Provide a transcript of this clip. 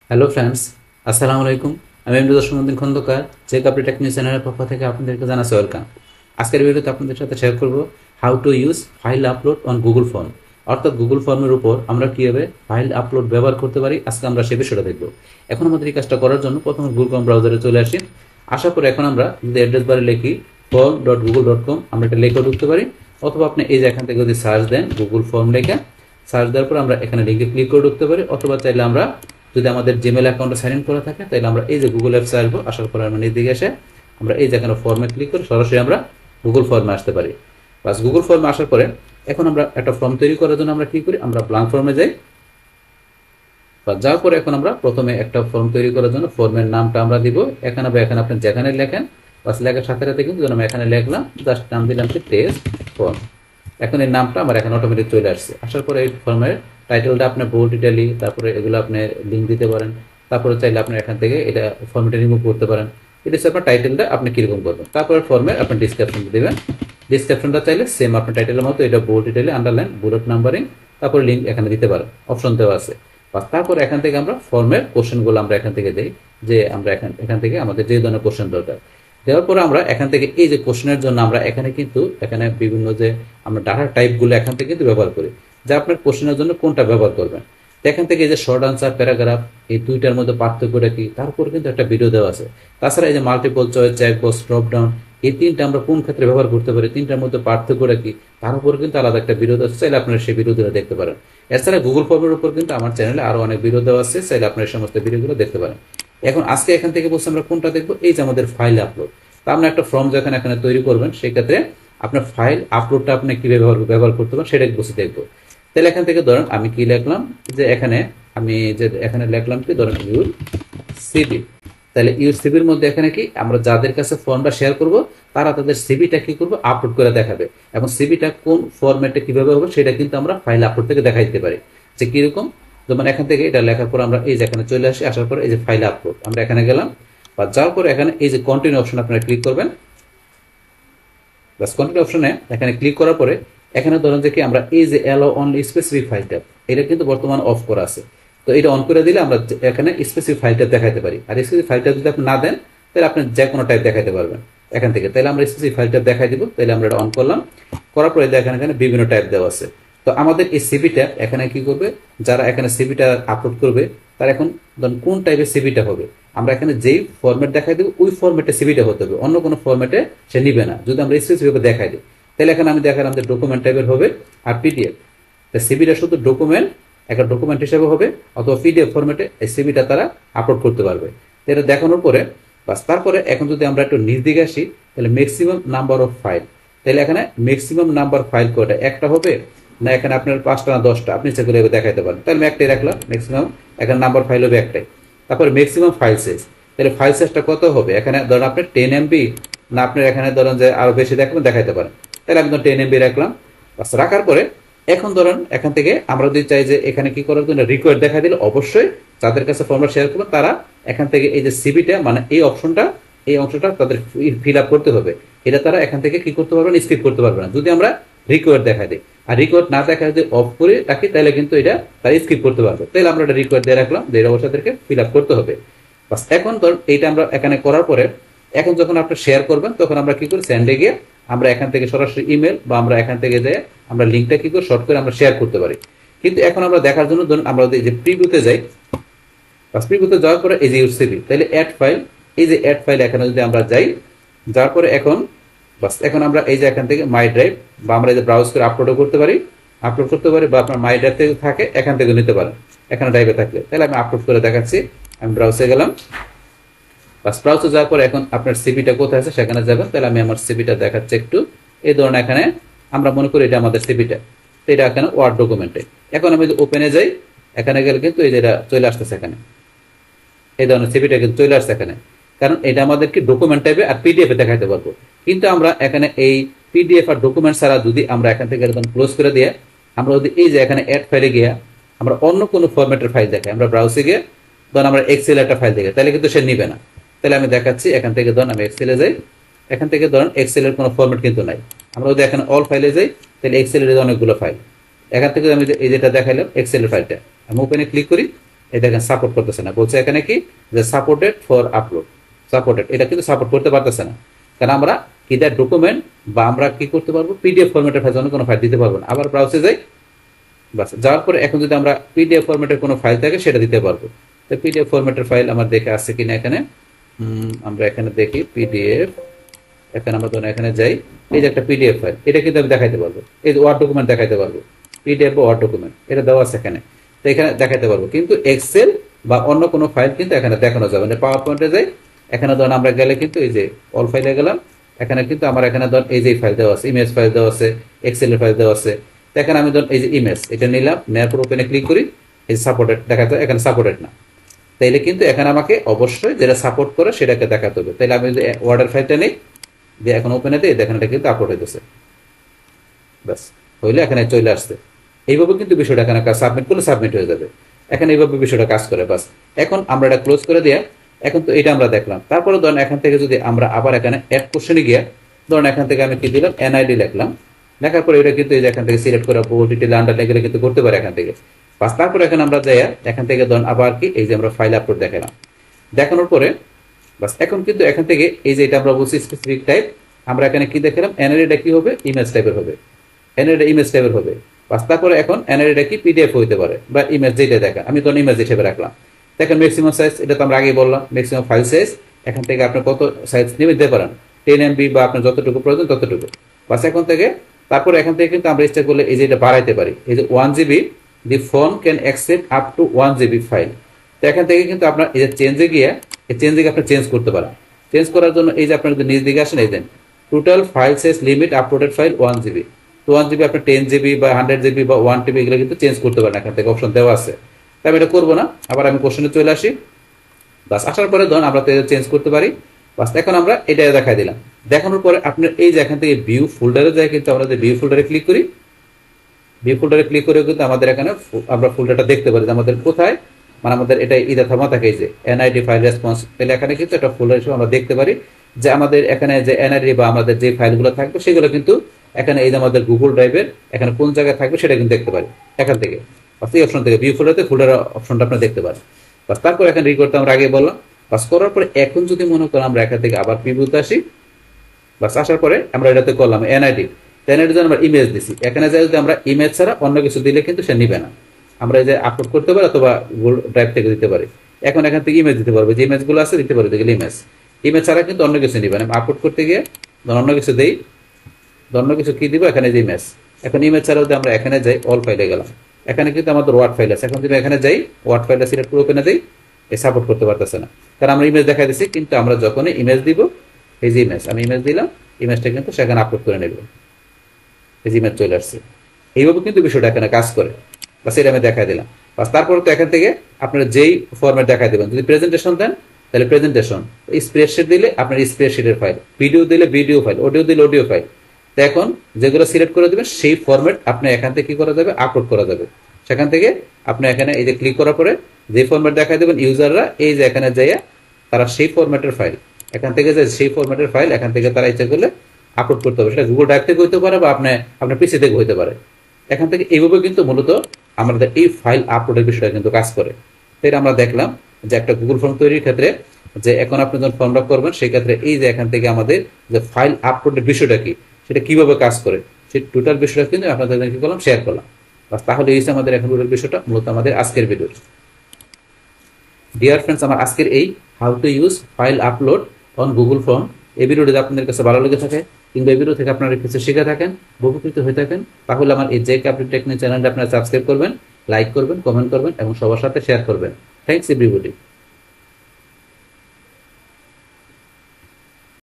Hello friends, আসসালামু আলাইকুম। আমি MD Darshanandan Khandakar, check update tech news চ্যানেলের পক্ষ থেকে আপনাদেরকে জানাচ্ছি ওয়েলকাম। আজকের ভিডিওতে আপনাদের সাথে শেয়ার করব how to use file upload on Google form, অর্থাৎ গুগল ফর্মের উপর আমরা কীভাবে ফাইল আপলোড ব্যবহার করতে পারি। আজকে আমরা সে বিষয়টা দেখব। এখন আমাদের এই কাজটা করার জন্য প্রথমে গুগল ক্রোম ব্রাউজারে চলে আসি। আসার পরে এখন আমরা যদি অ্যাড্রেস বারে লিখি form.google.com, আমরা এটা লিখেও ঢুকতে পারি, অথবা আপনি এই যে এখান থেকে যদি সার্চ দেন গুগল ফর্ম লেখা, সার্চ দেওয়ার পর আমরা এখানে লিঙ্কে ক্লিক করে ঢুকতে পারি, অথবা চাইলে আমরা যদি আমাদের জিমেল অ্যাকাউন্টে সাইন ইন করা থাকে তাহলে আমরা এই যে গুগল অ্যাপসে আসবো, আসার পর আমরা নিচে এসে আমরা এই যে এখানে ফর্মে ক্লিক করে সরাসরি আমরা গুগল ফর্মে আসতে পারি। বাস গুগল ফর্মে আসার পরে এখন আমরা একটা ফর্ম তৈরি করার জন্য আমরা কি করি, আমরা ব্ল্যাঙ্ক ফর্মে যাই। বা যাওয়ার পরে এখন আমরা প্রথমে একটা ফর্ম তৈরি করার জন্য ফর্মের নামটা আমরা দিব এখানে, বা এখানে আপনি যেখানে লেখেন, বাস লেখার সাথে সাথে কিন্তু আমি এখানে লিখলাম, জাস্ট নাম দিলাম কি টেস্ট ফর্ম। এখন এই নামটা আমার এখানে অটোমেটিক চলে আসছে। আসার পরে এই ফর্মের টাইটেলটা আপনি বোল্ড ইটালি, তারপরে এগুলো আপনি লিঙ্ক দিতে পারেন, তারপরে চাইলে আপনি এখান থেকে এটা ফর্মটা রিমুভ করতে পারেন। এটা হচ্ছে আপনার টাইটেলটা আপনি কীরকম করবেন। তারপরে ফর্মের আপনি ডিসক্রিপশন দেবেন, ডিসক্রিপশনটা চাইলে সেম আপনার টাইটেলের মতো এটা bold italic, underline, bullet numbering, তারপরে লিঙ্ক এখানে দিতে পারেন, অপশন দেওয়া আছে। তারপর এখান থেকে আমরা ফর্মের কোশ্চেনগুলো আমরা এখান থেকে দিই, যে আমরা এখান থেকে আমাদের যে ধরনের কোশ্চেন দরকার দেওয়ার পরে আমরা এখান থেকে এই যে কোশ্চেনের জন্য আমরা এখানে কিন্তু এখানে বিভিন্ন যে আমরা ডাটা টাইপগুলো এখান থেকে কিন্তু ব্যবহার করি, যে আপনার কোশ্চেনের জন্য কোনটা ব্যবহার করবেন। তো এখান থেকে এই যে শর্ট আনসার, প্যারাগ্রাফ, এই দুইটার মধ্যে পার্থক্যটা কি তার উপর কিন্তু একটা ভিডিও দেওয়া আছে। তাছাড়া এই যে multiple choice, checkbox, drop down, এই তিনটা আমরা কোন ক্ষেত্রে ব্যবহার করতে পারি, তিনটার মধ্যে পার্থক্যটা কি তার উপর কিন্তু আলাদা একটা ভিডিও দেওয়া আছে, চাইলে আপনারা সেই ভিডিওগুলো দেখতে পারেন। এছাড়া গুগল ফর্মের উপর কিন্তু আমার চ্যানেলে আরো অনেক ভিডিও দেওয়া আছে, চাইলে আপনারা এই সমস্ত ভিডিওগুলো দেখতে পারেন। এখন আজকে এখান থেকে বলছি আমরা কোনটা দেখবো, এই যে আমাদের ফাইল আপলোড। তা আপনি একটা ফর্ম যখন এখানে তৈরি করবেন, সেই ক্ষেত্রে আপনার ফাইল আপলোডটা আপনি কিভাবে ব্যবহার করতে পারেন সেটা বসে দেখবো। তাহলে এখান থেকে ধরেন আমি কি লিখলাম, যে এখানে আমি যে এখানে লিখলাম কি, ধরেন ইউর সিভি। তাহলে ইউর সিভির মধ্যে এখানে কি আমরা যাদের কাছে ফর্মটা শেয়ার করব তারা তাদের সিভিটা কি করবো, আপলোড করে দেখাবে। এবং সিভিটা কোন ফরম্যাটে কিভাবে হবে সেটা কিন্তু আমরা ফাইল আপলোড থেকে দেখাই দিতে পারি, যে কিরকম। যেমন এখান থেকে এটা লেখার পর আমরা এই যে এখানে চলে আসি, আসার পর এই যে ফাইল আপলোড আমরা এখানে গেলাম, বা যাওয়ার পরে এখানে এই যে কন্টিনিউ অপশন আপনারা ক্লিক করবেন। বাস কন্টিনিউ অপশনে এখানে ক্লিক করার পরে এখানে ধরেন যে কি আমরা এই যে allow only specific file tab, এটা কিন্তু বর্তমান অফ করা আছে। তো এটা অন করে দিলে আমরা এখানে স্পেসিফিক ফাইল ট্যাব দেখাতে পারি। আর স্পেসিফিক ফাইল ট্যাব যদি আপনি না দেন তাহলে আপনি যে কোনো টাইপ দেখাতে পারবেন এখান থেকে। তাহলে আমরা স্পেসিফিক ফাইল ট্যাব দেখাই দিব। তাহলে আমরা এটা অন করলাম, করার পরে দেখেন এখানে বিভিন্ন টাইপ দেওয়া আছে। তো আমাদের এই সিভিটা এখানে কি করবে, যারা এখানে সিভিটা আপলোড করবে তার এখন ধরুন কোন টাইপের সিভিটা হবে, আমরা এখানে যেই ফরম্যাট দেখাই দেবো ওই ফরম্যাটে সিভিটা হতে হবে, অন্য কোনো ফরম্যাটে সে নিবে না। যদি আমরা স্পেসিফিক দেখাই দিই তাহলে এখানে আমি দেখালাম যে ডকুমেন্ট টাইপের হবে আর পিডিএফ। তো সিভিটা শুধু ডকুমেন্ট, একটা ডকুমেন্ট হিসেবে হবে, অথবা পিডিএফ ফরম্যাটে এই সিভিটা তারা আপলোড করতে পারবে। তো এটা দেখানোর পরে বাস তারপরে এখন যদি আমরা একটু নিচ দিকে আসি, তাহলে ম্যাক্সিমাম নাম্বার অফ ফাইল, তাহলে এখানে ম্যাক্সিমাম নাম্বার ফাইল কয়টা, একটা হবে না এখানে আপনার 5টা না 10টা, আপনি সেগুলো দেখাইতে পারেন। তাহলে আমি একটাই রাখলাম, ম্যাক্সিমাম এখানে নাম্বার ফাইল হবে একটাই। তারপরে ম্যাক্সিমাম ফাইল সাইজ, তাহলে ফাইল সাইজটা কত হবে, এখানে ধরেন আপনি 10 এমবি না আপনি এখানে ধরেন যে আরো বেশি দেখবেন দেখাইতে পারেন। তাহলে আমি 10 এমবি রাখলাম। বাস রাখার পরে এখন ধরেন এখান থেকে আমরা যদি চাই যে এখানে কি করার জন্য রিকোয়ার্ড দেখা দিলে অবশ্যই যাদের কাছে ফর্মটা শেয়ার করবেন তারা এখান থেকে এই যে সিভিটা মানে এই অপশনটা, এই অংশটা তাদের ফিল আপ করতে হবে। এটা তারা এখান থেকে কি করতে পারবে না, স্কিপ করতে পারবে না যদি আমরা রিকোয়ার্ড দেখা দিই। আর রিকোয়ার্ড না দেখা যদি অফ করে রাখি তাহলে কিন্তু এটা তারা স্কিপ করতে পারবে। তাহলে আমরা এটা রিকোয়ার্ড দিয়ে রাখলাম, যে এটা অবশ্যই তাদেরকে ফিল আপ করতে হবে। বাস এখন ধরুন এইটা আমরা এখানে করার পরে এখন যখন আপনি শেয়ার করবেন তখন আমরা কি করি, স্যান্ডে গিয়ে আমরা এখান থেকে সরাসরি ইমেল বা আমরা এখান থেকে যে আমরা লিঙ্কটা কি করে শর্ট করে আমরা শেয়ার করতে পারি। কিন্তু এখন আমরা দেখার জন্য ধরুন আমরা এই যে প্রিভিউতে যাই, বাস প্রিভিউতে যাওয়ার পরে এই যে ইউর সিভি, তাহলে অ্যাড ফাইল, এই যে অ্যাড ফাইল এখানে যদি আমরা যাই, যাওয়ার পরে এখন বাস এখন আমরা এই যে এখান থেকে মাই ড্রাইভ বা আমরা এই যে ব্রাউজ করে আপলোড করতে পারি বা আপনার মাই ড্রাইভ থেকে থাকে এখান থেকে নিতে পারেন এখানে ড্রাইভে থাকলে। তাহলে আমি আপলোড করে দেখাচ্ছি, আমি ব্রাউজে গেলাম। বাস ব্রাউজে যাওয়ার পর এখন আপনার সিভিটা কোথায় আছে সেখানে যাবেন। তাহলে আমি আমার সিভিটা দেখাচ্ছি একটু, এই ধরনের এখানে আমরা মনে করি এটা আমাদের সিভিটা, এটা এখানে ওয়ার্ড ডকুমেন্টে। এখন আমি যদি ওপেনে যাই, এখানে গেলে কিন্তু এই যে এটা চলে আসতেছে এখানে, এই ধরনের সিভিটা কিন্তু চলে আসছে এখানে, কারণ এটা আমাদের কি ডকুমেন্ট টাইপে আর পিডিএফ এ দেখাইতে পারবো। কিন্তু আমরা এখানে এই পিডিএফ আর ডকুমেন্ট ছাড়া যদি আমরা এখান থেকে একদম ক্লোজ করে দিয়ে আমরা যদি এই যে এখানে অ্যাড ফাইলে গিয়ে আমরা অন্য কোনো ফরম্যাটের ফাইল দেখাই, আমরা ব্রাউজে গিয়ে ধরুন আমরা এক্সেল একটা ফাইল দেখাই, তাহলে কিন্তু সে নিবে না। তাহলে আমি দেখাচ্ছি এখান থেকে ধরুন আমি এক্সেলে যাই, এখান থেকে ধরুন এক্সেলের কোনো ফরম্যাট কিন্তু নাই। আমরা যদি এখানে অল ফাইলে যাই তাহলে এক্সেলের অনেকগুলো ফাইল, এখান থেকে আমি এই যেটা দেখাইলাম এক্সেলের ফাইলটা, আমি ওপেনে ক্লিক করি, এই দেখেন সাপোর্ট করতেছে না, বলছে এখানে কি যে সাপোর্টেড ফর আপলোড, সাপোর্টেড, এটা কিন্তু সাপোর্ট করতে পারতেছে না, কারণ আমরা ইদার ডকুমেন্ট বা আমরা কি করতে পারবো পিডিএফ ফরম্যাটের ফাইল কোনো ফাইল দিতে পারবো না। আবার ব্রাউজে যাই, বাস যাওয়ার পরে এখন যদি আমরা পিডিএফ ফরম্যাটের কোনো ফাইল থাকে সেটা দিতে পারবো। তো পিডিএফ ফরম্যাটের ফাইল আমার দেখে আসছে কিনা এখানে, আমরা এখানে দেখি পিডিএফ, এখানে আমরা ধরুন এখানে যাই, এই যে একটা পিডিএফ ফাইল, এটা কিন্তু আমি দেখাইতে পারবো, এই যে ওয়ার্ড ডকুমেন্ট দেখাইতে পারবো, পিডিএফ বা ওয়ার্ড ডকুমেন্ট এটা দেওয়া আছে এখানে, তো এখানে দেখাইতে পারবো। কিন্তু এক্সেল বা অন্য কোনো ফাইল কিন্তু এখানে দেখানো যাবে না। পাওয়ার পয়েন্টে যাই, এখানে ধরুন আমরা গেলে কিন্তু এই যে অল ফাইলে গেলাম, এখানে কিন্তু আমার এখানে ধরুন এই যে ফাইল দেওয়া আছে, ইমেজ ফাইল দেওয়া আছে, এক্সেলের ফাইল দেওয়া আছে। তো এখানে আমি ধরুন এই যে ইমেজ এটা নিলাম, নেওয়ার পর ওপেনে ক্লিক করি, এই সাপোর্টেড দেখাতে, এখানে সাপোর্টেড না, তাইলে কিন্তু এখানে আমাকে অবশ্যই যেটা সাপোর্ট করে সেটাকে দেখাতে হবে। তাইলে আমি যদি ওয়ার্ডের ফাইলটা নিই, দিয়ে এখন ওপেনে দিই, দেখেন এটা কিন্তু আপলোড হইতেছে, ব্যাস হইলে এখানে চলে আসছে। এইভাবে কিন্তু বিষয়টা এখানে সাবমিট করলে সাবমিট হয়ে যাবে, এখানে এইভাবে বিষয়টা কাজ করে। বাস এখন আমরা এটা ক্লোজ করে দিয়ে, এখন তো এটা আমরা দেখলাম। তারপরে ধরেন এখান থেকে যদি আমরা আবার এখানে অ্যাড কোশ্চেনে গিয়ে ধরেন এখান থেকে আমি কি দিলাম, এনআইডি লিখলাম, লেখার পরে এটা কিন্তু এই যে এখান থেকে সিলেক্ট করা বোল্ড ডিটেল আন্ডারলাইন এগুলো কিন্তু করতে পারে এখান থেকে। বাস তারপরে এখানে আমরা যাই, এখান থেকে ধরেন আবার কি এই যে আমরা ফাইল আপলোড দেখালাম, দেখানোর পরে বাস এখন কিন্তু এখান থেকে এই যে এটা আমরা বলছি স্পেসিফিক টাইপ, আমরা এখানে কি দেখালাম, এনআইডিটা কি হবে, ইমেজ টাইপের হবে, এনআইডিটা ইমেজ টাইপের হবে। বাস তারপরে এখন এনআইডিটা কি পিডিএফ হইতে পারে বা ইমেজ, যেটা দেখা আমি তখন ইমেজ হিসেবে রাখলাম। দেখেন ম্যাক্সিমাম সাইজ, এটা তো আমরা আগেই বললাম, ম্যাক্সিমাম ফাইল সাইজ এখান থেকে আপনি কত সাইজ নিয়ে দিতে পারেন, 10 MB বা আপনার যতটুকু প্রয়োজন ততটুকু। বাস এখন থেকে তারপরে এখান থেকে কিন্তু আমরা ইচ্ছা করলে এই যে এটা বাড়াইতে পারি, এই যে 1 GB, the phone can accept up to 1 GB file. তো এখান থেকে কিন্তু আপনার এই যে চেঞ্জে গিয়ে, এই চেঞ্জে আপনি চেঞ্জ করতে পারেন। চেঞ্জ করার জন্য এই যে আপনার যদি নিজ দিকে আসেন, এই দেন total file size limit uploaded file 1 GB, তো 1 GB আপনার 10 GB বা 100 GB বা 1 TB এগুলো কিন্তু চেঞ্জ করতে পারেন, এখান থেকে অপশন দেওয়া আছে। তাই আমি এটা করবো না, আবার আমি কোশ্চেনে চলে আসি। বাস আসার পরে ধরুন আমরা তো চেঞ্জ করতে পারি। বাস এখন আমরা এটা দেখাই দিলাম, দেখানোর পরে আপনার এই যে এখান থেকে ভিউ ফোল্ডারে যায়, কিন্তু আমরা ভিউ ফোল্ডারে ক্লিক করি, ভিউ ফোল্ডারে ক্লিক করে কিন্তু আমাদের এখানে আমরা ফোল্ডারটা দেখতে পারি যে আমাদের কোথায়, মানে আমাদের এটা ইদা থামা থাকে যে এনআইডি ফাইল রেসপন্স, তাহলে এখানে কিন্তু একটা ফোল্ডার হিসেবে আমরা দেখতে পারি যে আমাদের এখানে যে এনআইডি বা আমাদের যে ফাইলগুলো থাকবে সেগুলো কিন্তু এখানে এই যে আমাদের গুগল ড্রাইভের এখানে কোন জায়গায় থাকবে সেটা কিন্তু দেখতে পারি এখান থেকে। বাস এই অপশন থেকে ভিউ ফোল্ডারে ফোল্ডার অপশনটা আপনারা দেখতে পারেন। বাস তারপর এখানে রিকর্ড আমরা আগে বললাম। বাস করার পরে এখন যদি মনে করেন আমরা এখান থেকে আবার প্রিভিউতে আসি, বাস আসার পরে আমরা এটাতে করলাম এনআইডি, এনআইডি জন্য আমরা ইমেজ দিছি, এখানে যাই যদি আমরা ইমেজ ছাড়া অন্য কিছু দিলে কিন্তু সে নিবে না, আমরা এই যে আপলোড করতে পারি অথবা গুগল ড্রাইভ থেকে দিতে পারি। এখন এখান থেকে ইমেজ দিতে পারবো, যে ইমেজগুলো আছে দিতে পারি, দেখলে ইমেজ, ইমেজ ছাড়া কিন্তু অন্য কিছু নিবে না। আপলোড করতে গিয়ে অন্য কিছু দেই, অন্য কিছু কি দিব, এখানে যে ইমেজ, এখন ইমেজ ছাড়াও যদি আমরা এখানে যাই অল ফাইলে গেলাম, এখানে কিন্তু আমাদের ওয়ার্ড ফাইল আছে, এখন যদি এখানে যাই ওয়ার্ড ফাইলটা সিলেক্ট করে ওপেনে দিই, এই সাপোর্ট করতে পারতেছে না, কারণ আমরা ইমেজ দেখাই দিচ্ছি। কিন্তু আমরা যখনই ইমেজ দিব, এই যে ইমেজ, আমি ইমেজ দিলাম, ইমেজটা কিন্তু সেখানে আপলোড করে নেব, এই যে ইমেজ চলে আসছে। এইভাবে কিন্তু বিষয়টা এখানে কাজ করে। বাস এটা আমি দেখাই দিলাম। বাস তারপর তো এখান থেকে আপনারা যেই ফরম্যাট দেখাই দেবেন, যদি প্রেজেন্টেশন দেন তাহলে প্রেজেন্টেশন, স্প্রেডশিট দিলে আপনার স্প্রেডশিটের ফাইল, ভিডিও দিলে ভিডিও ফাইল, অডিও দিলে অডিও ফাইল। তো এখন যেগুলো সিলেক্ট করে দেবেন সেই ফরম্যাট আপনি এখান থেকে কি করা যাবে, আপলোড করা যাবে। সেখান থেকে আপনি এখানে এই যে ক্লিক করার পরে যে ফরম্যাট দেখাই দেবেন, ইউজাররা এই যে এখানে যাইয়া তারা সেই ফরম্যাটের ফাইল এখান থেকে যে সেই ফরম্যাটের ফাইল এখান থেকে তারা ইচ্ছা করলে আপলোড করতে হবে। সেটা গুগল ড্রাইভ থেকে হইতে পারে বা আপনার পিসি থেকে হইতে পারে। এখান থেকে এইভাবে কিন্তু মূলত আমাদের এই ফাইল আপলোডের বিষয়টা কিন্তু কাজ করে। তাই আমরা দেখলাম যে একটা গুগল ফর্ম তৈরির ক্ষেত্রে যে এখন আপনি যখন ফর্মটা করবেন সেই ক্ষেত্রে এই যে এখান থেকে আমাদের যে ফাইল আপলোডের বিষয়টা কি, সেটা কিভাবে কাজ করে, সেই টোটাল বিষয়টা কিন্তু আপনাদের কি করলাম, শেয়ার করলাম। বাস তাহলে এই আমাদের এখন বিষয়টা মূলত আমাদের আজকের ভিডিও। ডিয়ার ফ্রেন্ডস, আমার আজকের এই how to use file upload on Google form এই ভিডিওটি আপনাদের কাছে ভালো লেগে থাকে কিংবা এই ভিডিও থেকে আপনারা কিছু শিখে থাকেন, উপকৃত হয়ে থাকেন, তাহলে আমার এই জেক আপডেট টেকনিক চ্যানেলটা আপনারা সাবস্ক্রাইব করবেন, লাইক করবেন, কমেন্ট করবেন এবং সবার সাথে শেয়ার করবেন। Thanks everybody.